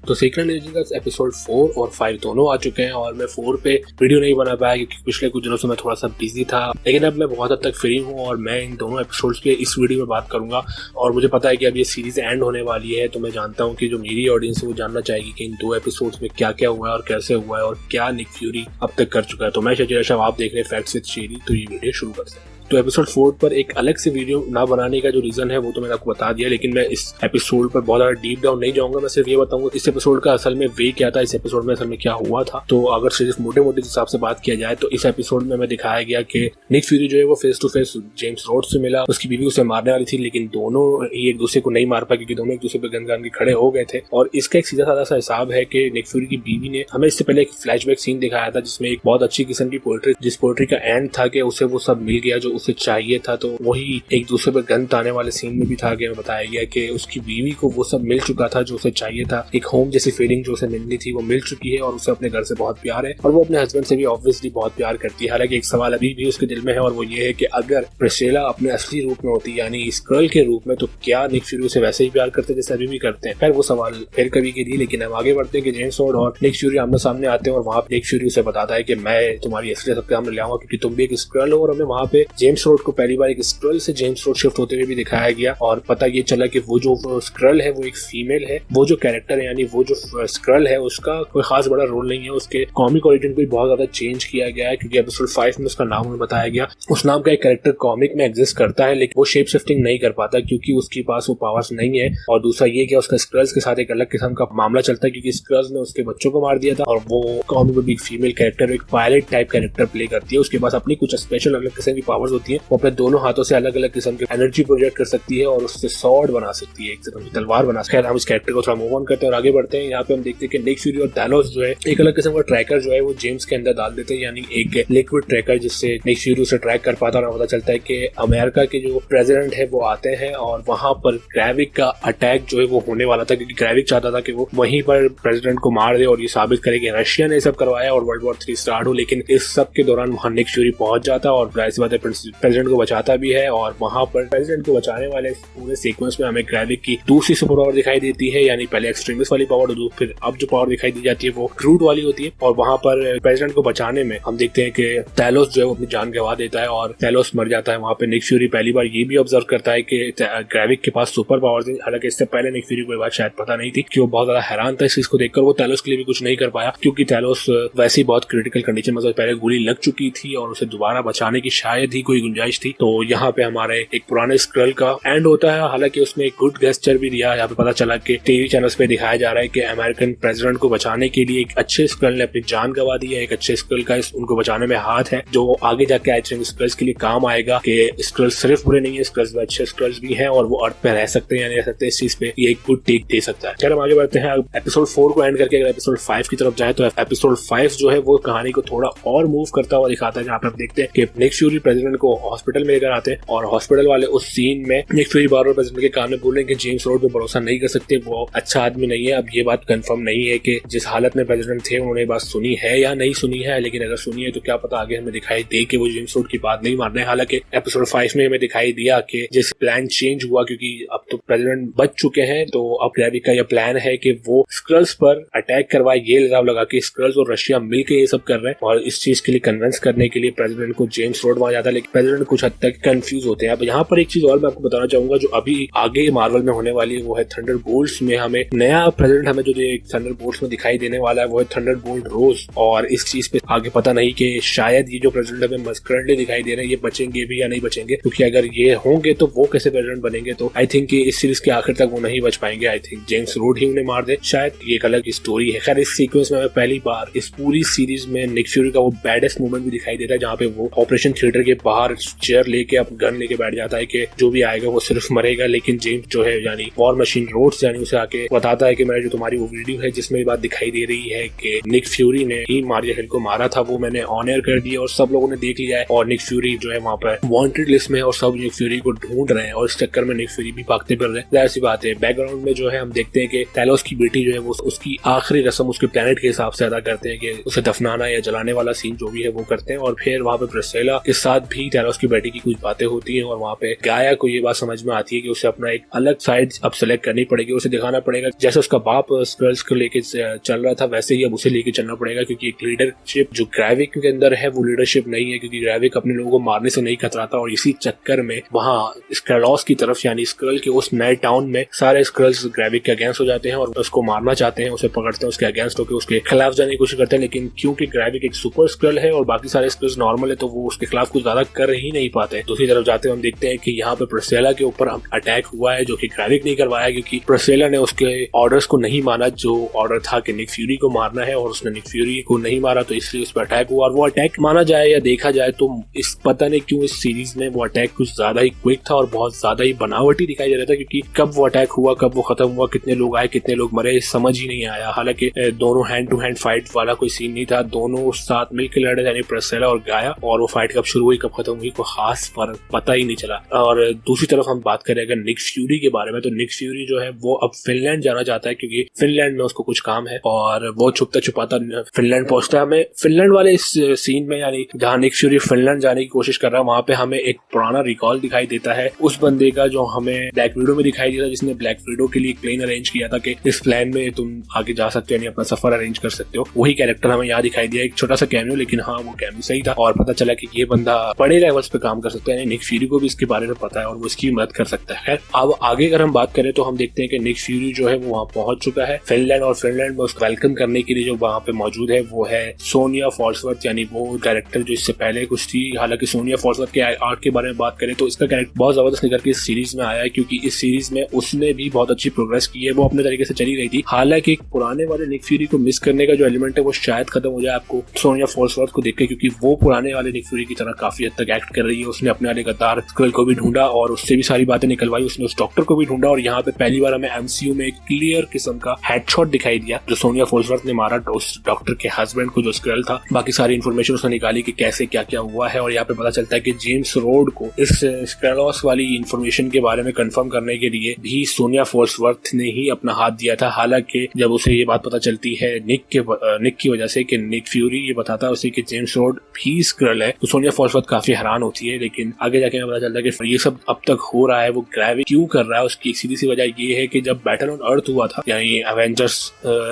तो secret energy का episode 4 और 5 दोनों आ चुके हैं और मैं 4 पे वीडियो नहीं बना पाया क्योंकि पिछले कुछ दिनों से मैं थोड़ा सा बिजी था, लेकिन अब मैं बहुत हद तक फ्री हूँ और मैं इन दोनों एपिसोड्स पे इस वीडियो में बात करूंगा। और मुझे पता है कि अब ये सीरीज एंड होने वाली है, तो मैं जानता हूँ कि जो मेरी ऑडियंस है वो जानना चाहेगी कि इन 2 एपिसोड्स में क्या क्या हुआ है और कैसे हुआ है और क्या निक फ्यूरी अब तक कर चुका है। तो मैं शजीर अशरफ, आप देख रहे हैं फैक्ट्स विद शेरी। तो ये वीडियो शुरू करते हैं। तो एपिसोड 4 पर एक अलग से वीडियो ना बनाने का जो रीजन है वो तो मैंने आपको बता दिया, लेकिन मैं इस एपिसोड पर बहुत ज्यादा डीप डाउन नहीं जाऊंगा। मैं सिर्फ ये बताऊंगा इस एपिसोड का असल में वे क्या था, इस एपिसोड में असल में क्या हुआ था। तो अगर सिर्फ मोटे मोटे हिसाब से बात किया जाए तो इस एपिसोड में हमें दिखाया गया कि निक फ्यूरी जो है वो face to face James Rhodes से मिला। उसकी बीवी उसे मारने वाली थी, लेकिन दोनों ही एक दूसरे को नहीं मार पाए क्योंकि दोनों एक दूसरे पर गन के खड़े हो गए थे। और इसका एक सीधा साधा सा हिसाब है कि निक फ्यूरी की बीवी ने हमें इससे पहले एक फ्लैशबैक सीन दिखाया था जिसमें एक बहुत अच्छी किस्म की पोएट्री, जिस पोएट्री का एंड था कि उसे वो सब मिल गया जो उसे चाहिए था। तो वही एक दूसरे पर गन ताने वाले सीन में भी था कि बताया गया कि उसकी बीवी को वो सब मिल चुका था जो उसे चाहिए था। एक होम जैसी फीलिंग जो उसे मिलनी थी वो मिल चुकी है और उसे अपने घर से बहुत प्यार है और वो अपने हस्बैंड से भी ऑब्वियसली बहुत प्यार करती है। हालांकि एक सवाल अभी भी उसके दिल में है और वो ये है कि अगर प्रिस्सिला अपने असली रूप में होती, यानी इस गर्ल के रूप में, तो क्या निक फ्यूरी उसे वैसे ही प्यार करते जैसे अभी भी करते हैं। खैर वो सवाल फिर कभी के लिए, लेकिन हम आगे बढ़ते हैं कि जेम्स रॉड और निक फ्यूरी आमने सामने आते हैं और वहाँ पे निक फ्यूरी उसे बताता है कि मैं तुम्हारी असलियत सबके सामने ले आऊंगा क्योंकि तुम भी एक स्क्रल हो। और हमें वहाँ पे जेम्स रॉड को पहली बार एक स्क्रल से जेम्स रोड शिफ्ट होते हुए भी दिखाया गया और पता ये चला कि वो जो स्क्रल है वो एक फीमेल है। वो जो कैरेक्टर है यानी वो जो स्क्रल है उसका कोई खास बड़ा रोल नहीं है। उसके कॉमिक ओरिजिन को बहुत ज्यादा चेंज किया गया है क्योंकि एपिसोड 5 में उसका नाम हमें बताया गया। उस नाम का एक कैरेक्टर कॉमिक में एग्जिस्ट करता है, लेकिन वो शेप शिफ्टिंग नहीं कर पाता क्योंकि उसके पास वो पावर्स नहीं है। और दूसरा ये कि उसका स्क्रल्स के साथ एक अलग किस्म का मामला चलता है क्योंकि स्क्रल्स ने उसके बच्चों को मार दिया था और वो कॉमिक में भी एक फीमेल कैरेक्टर, एक पायलट टाइप कैरेक्टर प्ले करती है। उसके पास अपनी कुछ स्पेशल अलग किस्म की पावर्स होती है। वो अपने दोनों हाथों से अलग अलग किस्म की एनर्जी प्रोजेक्ट कर सकती है और उससे सॉर्ड बना सकती है, एक किस्म की तलवार बना सकती है। हम इस कैरेक्टर को थोड़ा मूव ऑन करते हैं और आगे बढ़ते हैं। यहाँ पे हम देखते हैं कि निक फ्यूरी और टैलोस जो है एक अलग किस्म का ट्रैकर जो है वो जेम्स के अंदर डाल देते हैं, यानी एक लिक्विड ट्रैकर जिससे निक फ्यूरी उसे ट्रैक कर पाता है। और पता चलता है कि अमेरिका के जो प्रेसिडेंट है वो आते हैं और वहां पर ग्रेविक का अटैक जो है वो होने वाला था क्योंकि ग्रेविक चाहता था कि वो वहीं पर प्रेसिडेंट को मार दे और ये साबित करे कि रशिया ने सब करवाया और वर्ल्ड वॉर 3 स्टार्ट हो। लेकिन इस सब के दौरान वहां निक फ्यूरी पहुंच जाता है और जाहिर बात है प्रेसिडेंट को बचाता भी है। और वहां पर प्रेसिडेंट को बचाने वाले पूरे सीक्वेंस में हमें ग्रेविक की दूसरी सुपर पावर दिखाई देती है, यानी पहले एक्सट्रीमिस्ट वाली पावर, फिर अब जो पावर दिखाई दी जाती है वो क्रूड वाली होती है। और वहां पर प्रेसिडेंट को बचाने में हम देखते हैं कि टैलोस जो है वो अपनी जान गंवा देता है और टैलोस मर जाता है। वहां पे निक फ्यूरी पहली बार ये भी ऑब्जर्व करता है कि ग्रेविक के पास सुपर पावर थी। हालांकि इससे पहले निक फ्यूरी को ये बात शायद पता नहीं थी कि वो बहुत ज्यादा हैरान था इस चीज को देखकर। वो टैलोस के लिए भी कुछ नहीं कर पाया क्योंकि टैलोस वैसे ही बहुत क्रिटिकल कंडीशन में पहले गोली लग चुकी थी और उसे दोबारा बचाने की शायद ही कोई गुंजाइश थी। तो यहाँ पे हमारे एक पुराने स्क्रल का एंड होता है। हालांकि उसमें एक गुड गेस्चर भी दिया। यहाँ पे पता चला कि टीवी चैनल्स पे दिखाया जा रहा है कि अमेरिकन प्रेसिडेंट को बचाने के लिए एक अच्छे स्क्रल ने अपनी जान गंवा दी है। एक अच्छे स्क्रल का उनको बचाने में हाथ है जो आगे जाके आई थिंक स्क्रल्स के लिए काम आएगा कि स्क्रल्स सिर्फ बुरे नहीं है, स्क्रल्स में अच्छे स्क्रल्स भी हैं और वो अर्थ पे रह सकते हैं या नहीं रह सकते। इस चीज पे ये एक गुड टेक दे सकता है। चलो हम आगे बढ़ते हैं। एपिसोड 4 को एंड करके अगर एपिसोड 5 की तरफ जाए तो एपिसोड 5 जो है वो कहानी को थोड़ा और मूव करता हुआ दिखाता है, जहाँ पे आप देखते हैं कि निक फ्यूरी प्रेसिडेंट को हॉस्पिटल में लेकर आते हैं और हॉस्पिटल वाले उस सीन में निक फ्यूरी बार-बार प्रेसिडेंट के कान में बोल रहे हैं कि जेम्स रोड पे भरोसा नहीं कर सकते, वो अच्छा आदमी नहीं है। अब ये बात कंफर्म नहीं है कि जिस हालत में प्रेसिडेंट थे उन्होंने बात सुनी है या नहीं सुनी है, लेकिन अगर सुनी है तो क्या पता आगे हमें दिखाई दे कि वो जेम्स रोड की बात नहीं मान रहे। हालांकि एपिसोड 5 में हमें दिखाई दिया कि जैसे प्लान चेंज हुआ क्योंकि अब तो प्रेसिडेंट बच चुके हैं, तो अब ग्रेविक का यह प्लान है कि वो स्क्रल्स पर अटैक करवाए। ये इल्जाम लगा कि स्क्रल्स और रशिया मिलकर ये सब कर रहे हैं और इस चीज के लिए कन्विंस करने के लिए प्रेसिडेंट को जेम्स रोड वहां जाता है, लेकिन प्रेसिडेंट कुछ हद तक कंफ्यूज होते हैं। अब यहाँ पर एक चीज और मैं आपको बताना चाहूंगा जो अभी आगे मार्वल में होने वाली है, वो है थंडरबोल्ट्स में हमें नया प्रेसिडेंट हमें जो थंडरबोल्ट्स में दिखाई देने वाला है वो है थंडरबोल्ट रोज। और इस चीज पे आगे पता नहीं कि शायद ये जो प्रेसिडेंट हमें करंटली दिखाई दे रहे हैं ये बचेंगे भी या नहीं बचेंगे, क्योंकि अगर ये होंगे तो वो कैसे प्रेसिडेंट बनेंगे। तो आई थिंक इस सीरीज के आखिर तक वो नहीं बच पाएंगे। आई थिंक जेम्स रोड ही उन्हें मार दे, शायद ये एक अलग स्टोरी है। खैर इस सीक्वेंस में हमें पहली बार इस पूरी सीरीज में निक फ्यूरी का वो बैडेस्ट मोमेंट भी दिखाई देता है जहाँ पे वो ऑपरेशन थिएटर के बाहर चेयर लेके अब गन लेके बैठ जाता है कि जो भी आएगा वो सिर्फ मरेगा। लेकिन जेम्स जो है यानी वॉर मशीन रोड्स यानी उसे आके बताता है कि मैंने जो तुम्हारी वो वीडियो है जिसमें ये बात दिखाई दे रही है कि निक फ्यूरी ने ही मारिया हिल को मारा था, वो मैंने ऑन एयर कर दिया और सब लोगों ने देख लिया है और निक फ्यूरी जो है वहाँ पर वांटेड लिस्ट में और सब निक फ्यूरी को ढूंढ रहे हैं और इस चक्कर में निक फ्यूरी भी भागते फिर रहे हैं। जाहिर सी बात है बैकग्राउंड में जो है हम देखते हैं कि टैलोस की बेटी जो है वो उसकी आखिरी रस्म उसके प्लेनेट के हिसाब से अदा करते हैं कि उसे दफनाना या जलाने वाला सीन जो भी है वो करते हैं। और फिर वहाँ पे प्रिस्सिला के साथ भी थैनोस की बेटी की कुछ बातें होती हैं और वहाँ पे गाया को ये बात समझ में आती है कि उसे अपना एक अलग साइड अब सेलेक्ट करनी पड़ेगी, उसे दिखाना पड़ेगा जैसे उसका बाप स्क्रल्स को लेके चल रहा था वैसे ही अब उसे लेके चलना पड़ेगा, क्योंकि एक लीडरशिप जो ग्रेविक के अंदर है वो लीडरशिप नहीं है, क्योंकि ग्रेविक अपने लोगों को मारने से नहीं खतराता और इसी चक्कर में वहाँ स्क्रलॉस की तरफ यानी स्क्रल के उस नए टाउन में सारे स्क्रल्स ग्रेविक के अगेंस्ट हो जाते हैं और उसको मारना चाहते हैं, उसे पकड़ते हैं, उसके अगेंस्ट होकर उसके खिलाफ जाने की कोशिश करते हैं। लेकिन क्योंकि ग्रेविक एक सुपर स्क्रल है और बाकी सारे स्क्रल्स नॉर्मल है तो वो उसके खिलाफ कुछ ज्यादा कर ही नहीं पाते। दूसरी तरफ जाते हुए हम देखते हैं कि यहाँ पे प्रिस्सिला के ऊपर अटैक हुआ है जो कि ग्रेविक नहीं करवाया, क्योंकि प्रिस्सिला ने उसके ऑर्डर्स को नहीं माना जो ऑर्डर था कि निक फ्यूरी को मारना है और उसने निक फ्यूरी को नहीं मारा, तो इसलिए उस पर अटैक हुआ। और वो अटैक माना जाए या देखा जाए तो इस पता नहीं क्यों इस सीरीज में वो अटैक कुछ ज्यादा ही क्विक था और बहुत ज्यादा ही बनावटी दिखाई दे रहा था, क्योंकि कब वो अटैक हुआ कब वो खत्म हुआ, कितने लोग आए कितने लोग मरे समझ ही नहीं आया। हालांकि दोनों हैंड टू हैंड फाइट वाला कोई सीन नहीं था, दोनों साथ मिलकर लड़े यानी प्रिस्सिला और गाया, और वो फाइट कब शुरू हुई कब खत्म हुई कोई खास फर्क पता ही नहीं चला। और दूसरी तरफ हम बात करें अगर निक फ्यूरी के बारे में, तो निक फ्यूरी जो है वो अब फिनलैंड जाना चाहता है, क्योंकि फिनलैंड में उसको कुछ काम है और वो छुपता छुपाता फिनलैंड पहुंचता है। हमें फिनलैंड वाले इस सीन में यानी जहाँ निक फ्यूरी फिनलैंड जाने की कोशिश कर रहा है वहां पे हमें एक पुराना रिकॉल दिखाई देता है उस बंदे का जो हमें ब्लैक विडो में दिखाई दिया था, जिसने ब्लैक विडो के लिए प्लेन अरेंज किया था कि इस प्लान में तुम आगे जा सकते हो यानी अपना सफर अरेंज कर सकते हो। वही कैरेक्टर हमें यहाँ दिखाई दिया, एक छोटा सा कैमियो, लेकिन हाँ वो कैमियो सही था और पता चला कि ये बंदा बड़े लेवल्स पे काम कर सकता है, यानी निक फ्यूरी को भी इसके बारे में पता है और वो इसकी मदद कर सकता है। अब आगे अगर हम बात करें तो हम देखते हैं कि निक फ्यूरी जो है वो वहाँ पहुंच चुका है फिनलैंड, और फिनलैंड में उसको वेलकम करने के लिए जो वहाँ पे मौजूद है वो है सोनिया फॉल्सवर्थ, यानी वो कैरेक्टर जो इससे पहले कुछ थी। हालांकि सोनिया फॉल्सवर्थ के आर्ट के बारे में बात करें तो इसका कैरेक्टर बहुत जबरदस्त निकल के इस सीरीज में आया है, क्योंकि इस सीरीज में उसने भी बहुत अच्छी प्रोग्रेस की है, वो अपने तरीके से चली रही थी। हालांकि पुराने वाले निक फ्यूरी को मिस करने का जो एलिमेंट है वो शायद खत्म हो जाए आपको सोनिया फॉल्सवर्थ को देख के, क्योंकि वो पुराने वाले निक फ्यूरी की तरह काफी हद तक एक्ट कर रही है। उसने अपने वाले गद्दार स्क्रल को भी ढूंढा और उससे भी सारी बातें निकलवाई, उसने उस डॉक्टर को भी ढूंढा और यहाँ पे पहली बार हमें एमसीयू में एक क्लियर किस्म का हेडशॉट दिखाई दिया जो सोनिया फॉल्सवर्थ ने मारा उस डॉक्टर के हस्बैंड को जो स्क्रल था। बाकी सारी इन्फॉर्मेशन उसने निकाली कि कैसे क्या क्या हुआ है और यहाँ पे पता चलता है कि जेम्स रोड को इस स्क्रलॉस वाली इन्फॉर्मेशन के बारे में कंफर्म करने के लिए भी सोनिया फॉल्सवर्थ ने ही अपना हाथ दिया था। हालांकि जब उसे ये बात पता चलती है निक की वजह से कि निक फ्यूरी ये बताता है उसे कि जेम्स रोड भी स्क्रल है, तो सोनिया फॉल्सवर्थ काफी हैरान होती है। लेकिन आगे जाके हमें पता चलता है कि ये सब अब तक हो रहा है वो ग्रेविक क्यों कर रहा है, उसकी एक सीधी सी वजह ये है कि जब बैटल ऑन अर्थ हुआ था यानी एवेंजर्स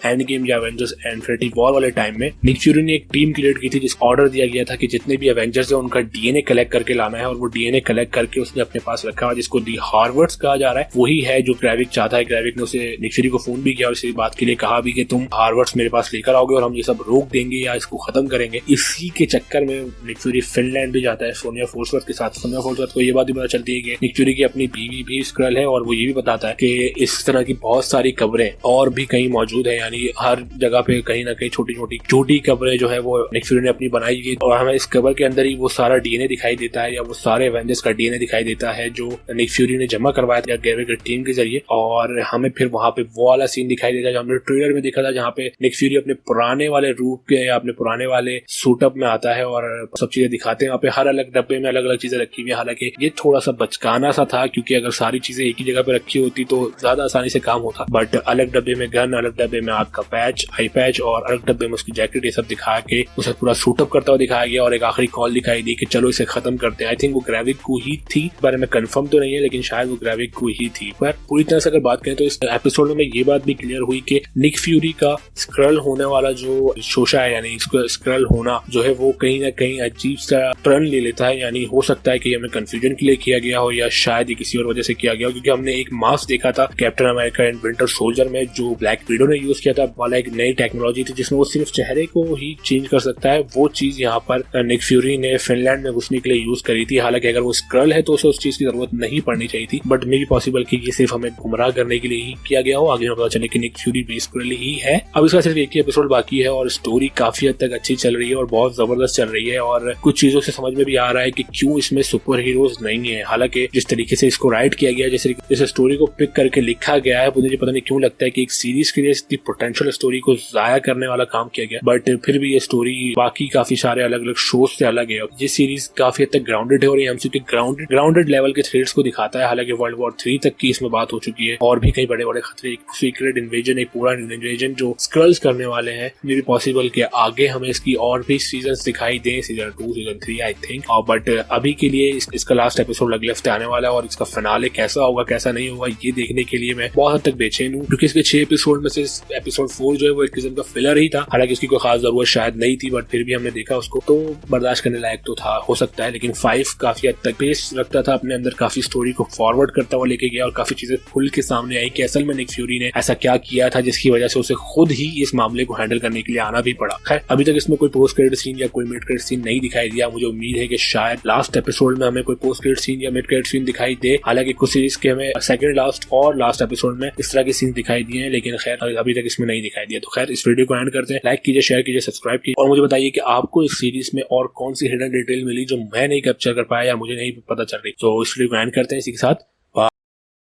एंड गेम या एवेंजर्स इन्फिनिटी वॉर वाले टाइम में निक फ्यूरी ने एक टीम क्रिएट की थी जिसको ऑर्डर दिया गया था कि जितने भी एवेंजर्स है उनका डीएनए कलेक्ट करके लाना है, और वो डीएनए कलेक्ट करके उसने अपने पास रखा है जिसको दी हार्वर्ड्स कहा जा रहा है। वही है जो ग्रेविक चाहता है। ग्रेविक ने उसे निक फ्यूरी को फोन भी किया और इसी बात के लिए कहा भी कि तुम हार्वर्ड्स मेरे पास लेकर आओगे और हम ये सब रोक देंगे या इसको खत्म करेंगे। इसी के चक्कर में निक फ्यूरी फिनलैंड भी जाता है सोनिया फॉल्सवर्थ के साथ। सोनिया फॉल्सवर्थ को ये बात भी पता चलती है कि निक फ्यूरी की अपनी बीवी भी स्क्रल है, और वो ये भी बताता है कि इस तरह की बहुत सारी कब्रें और भी कहीं मौजूद है, यानी हर जगह पे कहीं ना कहीं छोटी छोटी कब्रें जो है वो निक फ्यूरी ने अपनी बनाई है, और हमें इस कब्र के अंदर ही वो सारा डीएनए दिखाई देता है या वो सारे एवेंजर्स का डीएनए दिखाई देता है जो निक फ्यूरी ने जमा करवाया था ग्रेविक की टीम के जरिए। और हमें फिर वहां पे वो वाला सीन दिखाई देता है जो हमने ट्रेलर में देखा था, जहाँ पे निक फ्यूरी अपने पुराने वाले रूप के या अपने पुराने वाले सूटअप में आता है और सब चीजें दिखाते हैं। वहाँ पे हर अलग डब्बे में अलग अलग चीजें रखी हुई है। हालांकि ये थोड़ा सा बचकाना सा था, क्योंकि अगर सारी चीजें एक ही जगह पे रखी होती तो ज्यादा आसानी से काम होता, बट अलग डब्बे में गन, अलग डब्बे में आग का पैच, आई पैच, और अलग डब्बे में उसकी जैकेट, ये सब दिखा के उसे पूरा सूटअप करता हुआ दिखाया गया और एक आखिरी कॉल दिखाई दी कि चलो इसे खत्म करते हैं। आई थिंक वो ग्रेविक को ही थी, बारे में कंफर्म तो नहीं है लेकिन शायद वो ग्रेविक को ही थी। पर पूरी तरह से अगर बात करें तो इस एपिसोड में ये बात भी क्लियर हुई कि निक फ्यूरी का स्क्रल होने वाला जो शोशा है यानी इसको स्क्रल होना जो है वो कहीं ना कहीं अजीब सा टर्न ले लेता है। यानी हो सकता है कि हमें कंफ्यूजन के लिए किया गया हो या शायद ये किसी और वजह से किया गया हो, क्योंकि हमने एक मास्क देखा था captain America and winter soldier में जो ब्लैक विडो ने यूज किया था, वाला एक नई टेक्नोलॉजी थी जिसमें वो सिर्फ चेहरे को ही चेंज कर सकता है। वो चीज यहाँ पर निक फ्यूरी ने फिनलैंड में घुसने के लिए यूज करी थी। हालांकि अगर वो स्क्रल है तो उसे उस चीज की जरूरत नहीं पड़नी चाहिए थी, बट मे बी पॉसिबल कि ये सिर्फ हमें गुमराह करने के लिए ही किया गया हो। आगे हमें पता चले कि निक फ्यूरी भी स्क्रल ही है। अब इसका सिर्फ एक ही एपिसोड बाकी है और स्टोरी काफी हद तक अच्छी चल रही है और बहुत जबरदस्त चल रही है, और कुछ चीजों से समझ में भी आ रहा है कि क्यों इसमें सुपर हीरोज नहीं है। हालांकि जिस तरीके से इसको राइट किया गया, जैसे स्टोरी को पिक करके लिखा गया है, मुझे पता नहीं क्यों लगता है कि एक सीरीज के लिए इतनी पोटेंशियल स्टोरी को जाया करने वाला काम किया गया, बट फिर भी ये स्टोरी बाकी काफी सारे अलग अलग शोज से अलग है। ये सीरीज काफी हद तक ग्राउंडेड है और एमसीयू के ग्राउंडेड लेवल के थ्रेड्स को दिखाता है। हालांकि वर्ल्ड वॉर 3 तक की इसमें बात हो चुकी है और भी कई बड़े बड़े खतरे, एक सीक्रेट इन्वेजन, एक पूरा इन्वेजन जो स्क्रल्स करने वाले हैं। मे बी पॉसिबल कि आगे हमें इसकी और भी सीजन दिखाई दें, season 2 season 3 I think. But अभी के लिए इसका लास्ट एपिसोड अगले हफ्ते आने वाला है और इसका फिनाले कैसा होगा कैसा नहीं होगा ये देखने के लिए मैं बहुत हद तक बेचैन हूँ, क्योंकि इसके 6 एपिसोड में से एपिसोड 4 जो है वो एक किस्म का फिलर ही था। हालांकि उसकी कोई खास जरूरत शायद नहीं थी, बट फिर भी हमने देखा उसको तो बर्दाश्त करने लायक तो था, हो सकता है। लेकिन 5 काफी हद तक पेस रखता था अपने अंदर, काफी स्टोरी को फॉरवर्ड करता हुआ लेके गया और काफी चीजें खुल के सामने आई कि असल में निक फ्यूरी ने ऐसा क्या किया था जिसकी वजह से उसे खुद ही इस मामले को हैंडल करने के लिए आना भी पड़ा। खैर अभी तक इसमें कोई पोस्ट क्रेडिट सीन या कोई मिड क्रेडिट सीन नहीं दिखाई दिया। मुझे उम्मीद है कि शायद लास्ट एपिसोड में हमें कोई पोस्ट क्रेडिट सीन या मिड क्रेडिट सीन दिखाई दे। हालांकि कुछ सीरीज के हमें सेकंड लास्ट और लास्ट एपिसोड में इस तरह के सीन दिखाई दिए हैं, लेकिन खैर अभी तक इसमें नहीं दिखाई दिया। तो खैर इस वीडियो को एंड करते हैं। लाइक कीजिए, शेयर कीजिए, सब्सक्राइब कीजिए और मुझे बताइए कि आपको इस सीरीज में और कौन सी हिडन डिटेल मिली जो मैं नहीं कैप्चर कर पाया या मुझे नहीं पता चल रही। तो इस वीडियो को एंड करते हैं इसी के साथ।